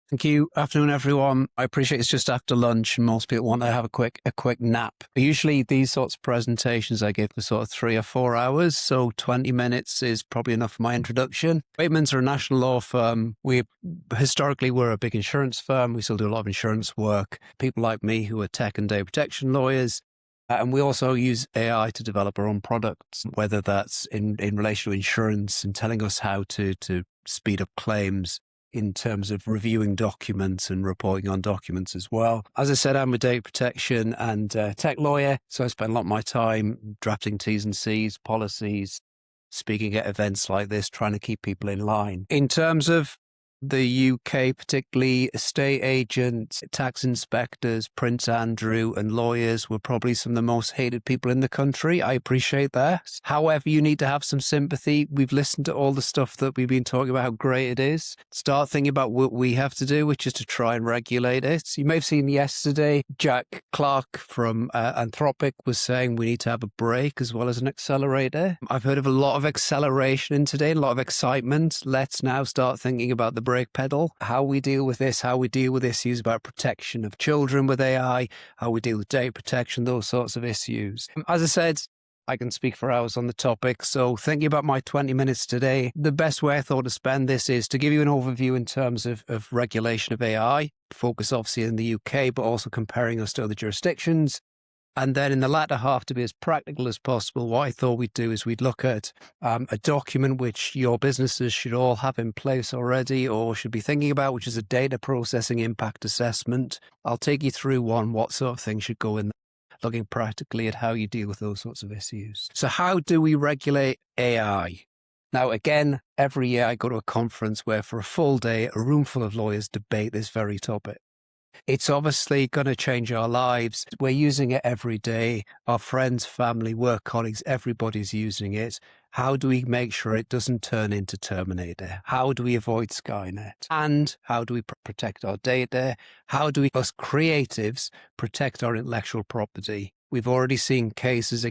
Thank you. Afternoon, everyone. I appreciate it's just after lunch and most people want to have a quick nap. Usually these sorts of presentations I give for sort of 3 or 4 hours, so 20 minutes is probably enough for my introduction. Weightmans are a national law firm. We historically were a big insurance firm. We still do a lot of insurance work. People like me who are tech and data protection lawyers. And we also use AI to develop our own products, whether that's in relation to insurance and telling us how to speed up claims, in terms of reviewing documents and reporting on documents as well. As I said, I'm a data protection and tech lawyer, so I spend a lot of my time drafting T's and C's, policies, speaking at events like this, trying to keep people in line. In terms of the UK, particularly estate agents, tax inspectors, Prince Andrew and lawyers were probably some of the most hated people in the country. I appreciate that. However, you need to have some sympathy. We've listened to all the stuff that we've been talking about, how great it is. Start thinking about what we have to do, which is to try and regulate it. You may have seen yesterday, Jack Clark from Anthropic was saying we need to have a brake as well as an accelerator. I've heard of a lot of acceleration in today, a lot of excitement. Let's now start thinking about the brake pedal, how we deal with this, how we deal with issues about protection of children with AI, how we deal with data protection, those sorts of issues. As I said, I can speak for hours on the topic, so thinking about my 20 minutes today, the best way I thought to spend this is to give you an overview in terms of regulation of AI, focus obviously in the UK, but also comparing us to other jurisdictions. And then in the latter half, to be as practical as possible, what I thought we'd do is we'd look at a document which your businesses should all have in place already or should be thinking about, which is a data processing impact assessment. I'll take you through what sort of things should go in there, looking practically at how you deal with those sorts of issues. So how do we regulate AI? Now, again, every year I go to a conference where for a full day, a room full of lawyers debate this very topic. It's obviously going to change our lives. We're using it every day. Our friends, family, work colleagues, everybody's using it. How do we make sure it doesn't turn into Terminator? How do we avoid Skynet? And how do we protect our data? How do we, us creatives, protect our intellectual property? We've already seen cases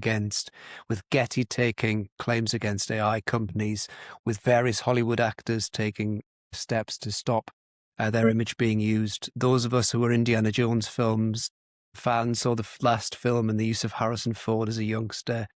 with Getty taking claims against AI companies, with various Hollywood actors taking steps to stop their image being used. Those of us who were Indiana Jones films fans saw the last film and the use of Harrison Ford as a youngster.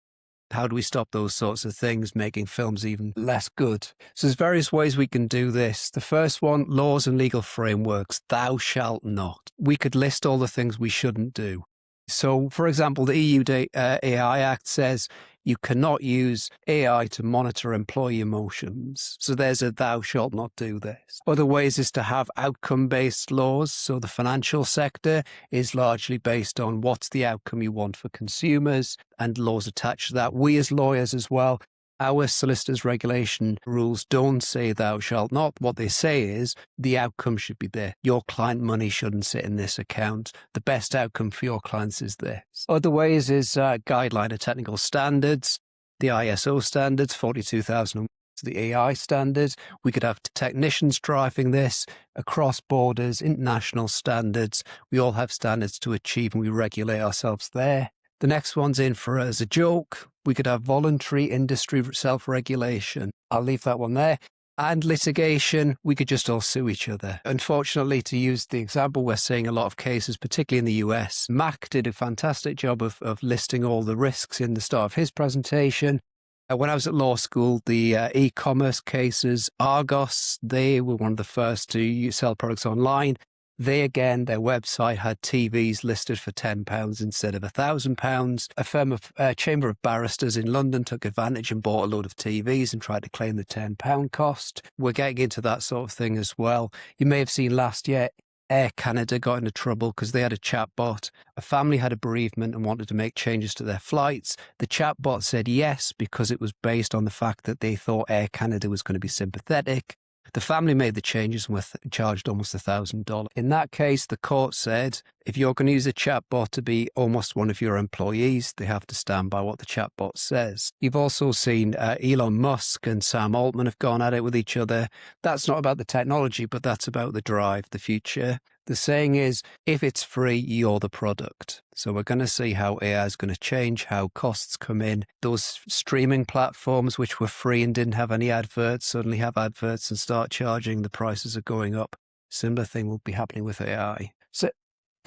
How do we stop those sorts of things, making films even less good? So there's various ways we can do this. The first one, laws and legal frameworks. Thou shalt not. We could list all the things we shouldn't do. So, for example, the EU AI Act says you cannot use AI to monitor employee emotions. So there's a thou shalt not do this. Other ways is to have outcome-based laws. So the financial sector is largely based on what's the outcome you want for consumers and laws attached to that. We as lawyers as well, our solicitors regulation rules don't say thou shalt not. What they say is the outcome should be there. Your client money shouldn't sit in this account. The best outcome for your clients is this. Other ways is guideline of technical standards, the ISO standards, 42,000, the AI standard. We could have technicians driving this across borders, international standards. We all have standards to achieve and we regulate ourselves there. The next one's in for as a joke. We could have voluntary industry self-regulation. I'll leave that one there. And litigation, we could just all sue each other. Unfortunately, to use the example, we're seeing a lot of cases, particularly in the US. Mac did a fantastic job of listing all the risks in the start of his presentation. When I was at law school, the e-commerce cases, Argos, they were one of the first to sell products online. They, again, their website had TVs listed for £10 instead of £1,000. A firm of Chamber of Barristers in London took advantage and bought a load of TVs and tried to claim the £10 cost. We're getting into that sort of thing as well. You may have seen last year, Air Canada got into trouble because they had a chatbot. A family had a bereavement and wanted to make changes to their flights. The chatbot said yes because it was based on the fact that they thought Air Canada was going to be sympathetic. The family made the changes and were charged almost $1,000. In that case, the court said, if you're going to use a chatbot to be almost one of your employees, they have to stand by what the chatbot says. You've also seen Elon Musk and Sam Altman have gone at it with each other. That's not about the technology, but that's about the drive, the future. The saying is, if it's free, you're the product. So we're going to see how AI is going to change, how costs come in. Those streaming platforms which were free and didn't have any adverts suddenly have adverts and start charging. The prices are going up. Similar thing will be happening with AI. So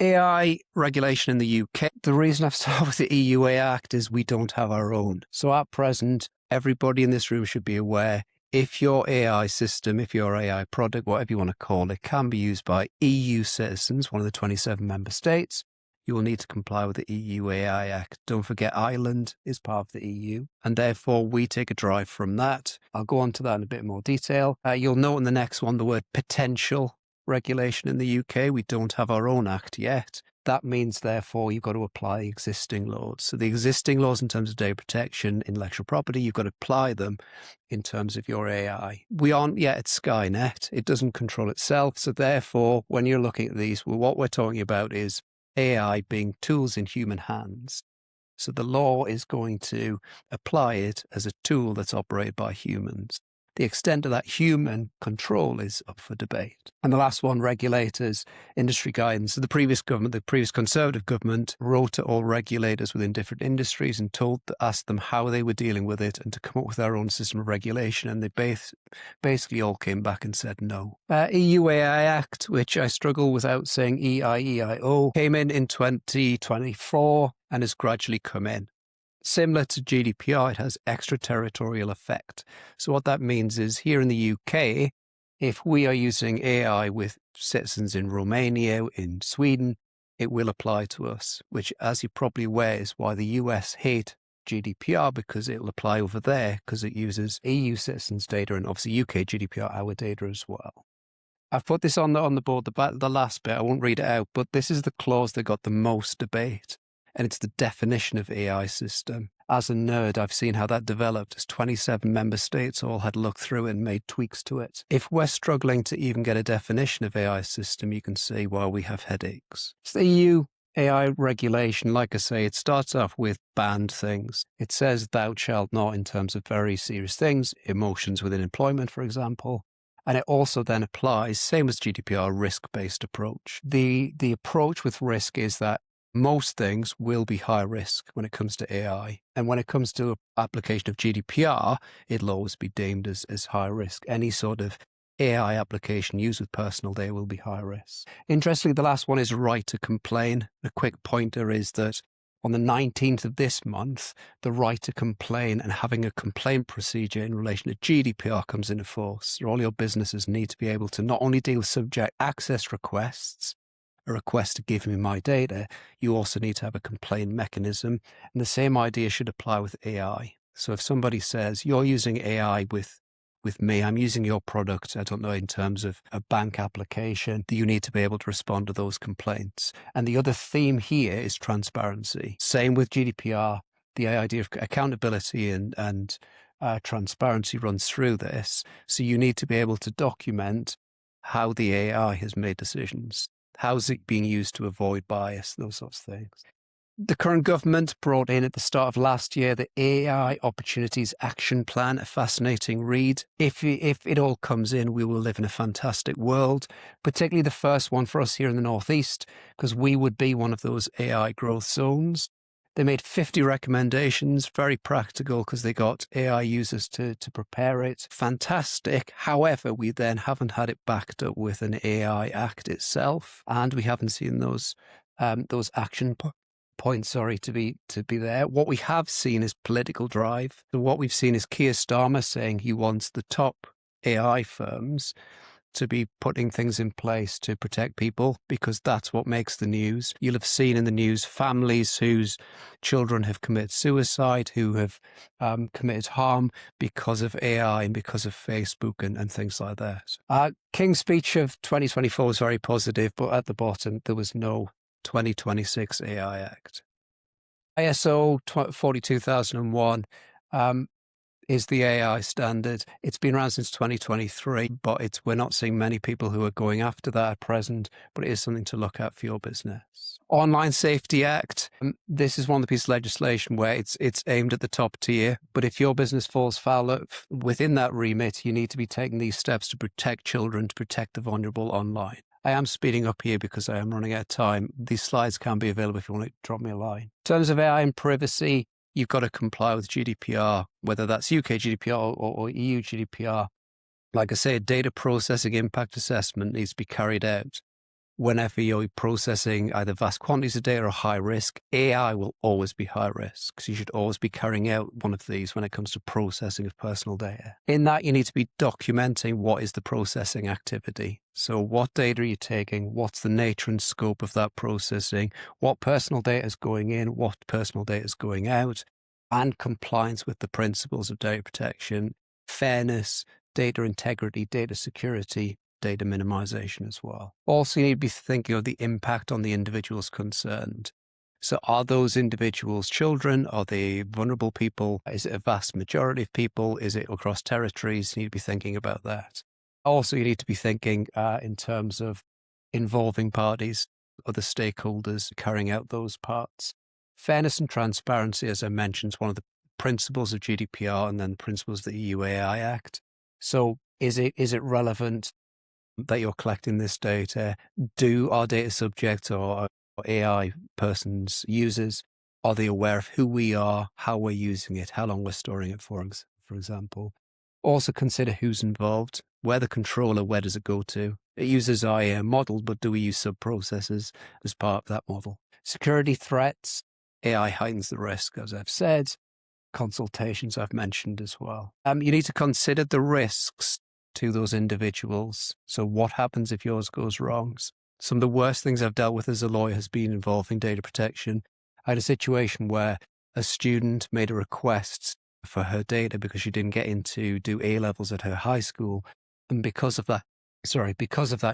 AI regulation in the UK, the reason I've started with the EU AI Act is we don't have our own. So at present, everybody in this room should be aware, if your AI system, if your AI product, whatever you want to call it, can be used by EU citizens, one of the 27 member states, you will need to comply with the EU AI Act. Don't forget, Ireland is part of the EU, and therefore we take a drive from that. I'll go on to that in a bit more detail. You'll note in the next one the word potential regulation in the UK. We don't have our own act yet. That means, therefore, you've got to apply existing laws. So the existing laws in terms of data protection, intellectual property, you've got to apply them in terms of your AI. We aren't yet at Skynet. It doesn't control itself. So therefore, when you're looking at these, what we're talking about is AI being tools in human hands. So the law is going to apply it as a tool that's operated by humans. The extent of that human control is up for debate. And the last one, regulators, industry guidance. So the previous government, the previous Conservative government, wrote to all regulators within different industries and asked them how they were dealing with it and to come up with their own system of regulation. And they basically all came back and said no. EU AI Act, which I struggle without saying EIEIO, came in 2024 and has gradually come in. Similar to GDPR, it has extraterritorial effect. So what that means is here in the UK, if we are using AI with citizens in Romania, in Sweden, it will apply to us, which, as you're probably aware, is why the US hate GDPR, because it'll apply over there because it uses EU citizens' data and obviously UK GDPR, our data as well. I've put this on the board, the last bit. I won't read it out, but this is the clause that got the most debate. And it's the definition of AI system. As a nerd, I've seen how that developed as 27 member states all had looked through it and made tweaks to it. If we're struggling to even get a definition of AI system, you can see why we have headaches. It's the EU AI regulation. Like I say, it starts off with banned things. It says thou shalt not in terms of very serious things, emotions within employment, for example. And it also then applies, same as GDPR, risk-based approach. The approach with risk is that most things will be high risk when it comes to AI. And when it comes to application of GDPR, it'll always be deemed as high risk. Any sort of AI application used with personal data will be high risk. Interestingly, the last one is right to complain. A quick pointer is that on the 19th of this month, the right to complain and having a complaint procedure in relation to GDPR comes into force. So all your businesses need to be able to not only deal with subject access requests, a request to give me my data, you also need to have a complaint mechanism. And the same idea should apply with AI. So if somebody says, you're using AI with me, I'm using your product, I don't know, in terms of a bank application, you need to be able to respond to those complaints. And the other theme here is transparency. Same with GDPR, the idea of accountability and transparency runs through this. So you need to be able to document how the AI has made decisions. How's it being used to avoid bias, those sorts of things. The current government brought in at the start of last year the AI Opportunities Action Plan, a fascinating read. If it all comes in, we will live in a fantastic world, particularly the first one for us here in the Northeast, because we would be one of those AI growth zones. They made 50 recommendations, very practical because they got AI users to prepare it. Fantastic. However, we then haven't had it backed up with an AI Act itself, and we haven't seen those action points, to be there. What we have seen is political drive. So what we've seen is Keir Starmer saying he wants the top AI firms to be putting things in place to protect people because that's what makes the news. You'll have seen in the news families whose children have committed suicide, who have committed harm because of AI and because of Facebook and things like that. King's speech of 2024 was very positive, but at the bottom, there was no 2026 AI Act. ISO 42001 is the AI standard. It's been around since 2023, but we're not seeing many people who are going after that at present, but it is something to look at for your business. Online Safety Act. This is one of the pieces of legislation where it's aimed at the top tier, but if your business falls foul within that remit, you need to be taking these steps to protect children, to protect the vulnerable online. I am speeding up here because I am running out of time. These slides can be available if you want to drop me a line. In terms of AI and privacy, you've got to comply with GDPR, whether that's UK GDPR or EU GDPR. Like I say, data processing impact assessment needs to be carried out whenever you're processing either vast quantities of data or high risk. AI will always be high risk. So you should always be carrying out one of these when it comes to processing of personal data. In that, you need to be documenting what is the processing activity. So what data are you taking? What's the nature and scope of that processing? What personal data is going in? What personal data is going out? And compliance with the principles of data protection, fairness, data integrity, data security, data minimization as well. Also, you need to be thinking of the impact on the individuals concerned. So are those individuals children? Are they vulnerable people? Is it a vast majority of people? Is it across territories? You need to be thinking about that. Also, you need to be thinking in terms of involving parties, other stakeholders, carrying out those parts. Fairness and transparency, as I mentioned, is one of the principles of GDPR and then principles of the EU AI Act. So is it relevant that you're collecting this data? Do our data subjects or AI persons, users, are they aware of who we are, how we're using it, how long we're storing it for example? Also consider who's involved, where the controller, where does it go to? It uses our AI model, but do we use sub-processes as part of that model? Security threats, AI heightens the risk, as I've said. Consultations I've mentioned as well. You need to consider the risks to those individuals. So what happens if yours goes wrong? Some of the worst things I've dealt with as a lawyer has been involving data protection. I had a situation where a student made a request for her data because she didn't get in to do A-levels at her high school. And because of that,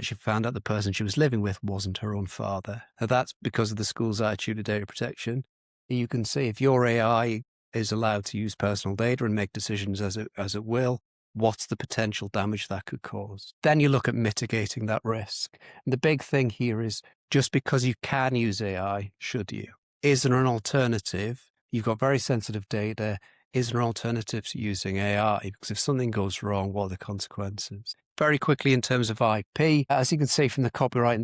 she found out the person she was living with wasn't her own father. Now that's because of the school's attitude to data protection. You can see if your AI is allowed to use personal data and make decisions as it will, what's the potential damage that could cause? Then you look at mitigating that risk. And the big thing here is just because you can use AI, should you? Is there an alternative? You've got very sensitive data. Is there an alternative to using AI? Because if something goes wrong, what are the consequences? Very quickly in terms of IP, as you can see from the Copyright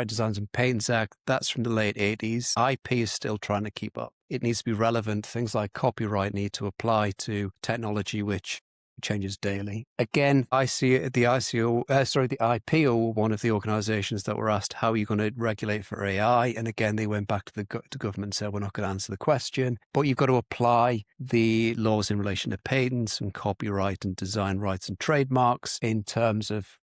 Designs and Patents Act, that's from the late 80s. IP is still trying to keep up. It needs to be relevant. Things like copyright need to apply to technology which changes daily. Again, I see the IPO, one of the organizations that were asked, how are you going to regulate for AI? And again, they went back to the government and said, we're not going to answer the question, but you've got to apply the laws in relation to patents and copyright and design rights and trademarks in terms of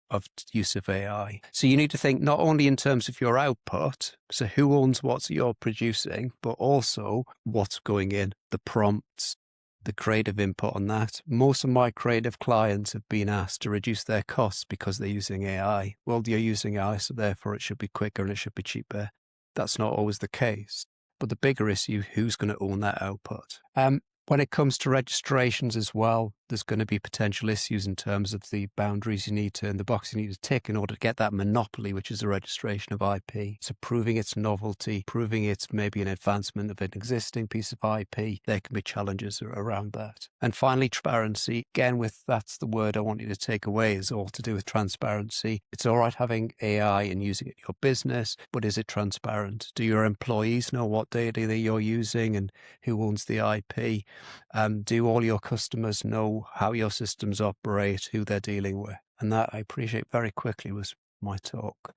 use of AI. So you need to think not only in terms of your output, so who owns what you're producing, but also what's going in, the prompts, the creative input on that. Most of my creative clients have been asked to reduce their costs because they're using AI. Well, you're using AI, so therefore it should be quicker and it should be cheaper. That's not always the case. But the bigger issue, who's going to own that output? When it comes to registrations as well, there's going to be potential issues in terms of the boundaries you need to, and the box you need to tick in order to get that monopoly, which is the registration of IP. So proving its novelty, proving it's maybe an advancement of an existing piece of IP, there can be challenges around that. And finally, transparency. Again, that's the word I want you to take away, is all to do with transparency. It's all right having AI and using it in your business, but is it transparent? Do your employees know what data that you're using and who owns the IP? Do all your customers know how your systems operate, who they're dealing with? And that, I appreciate, very quickly was my talk.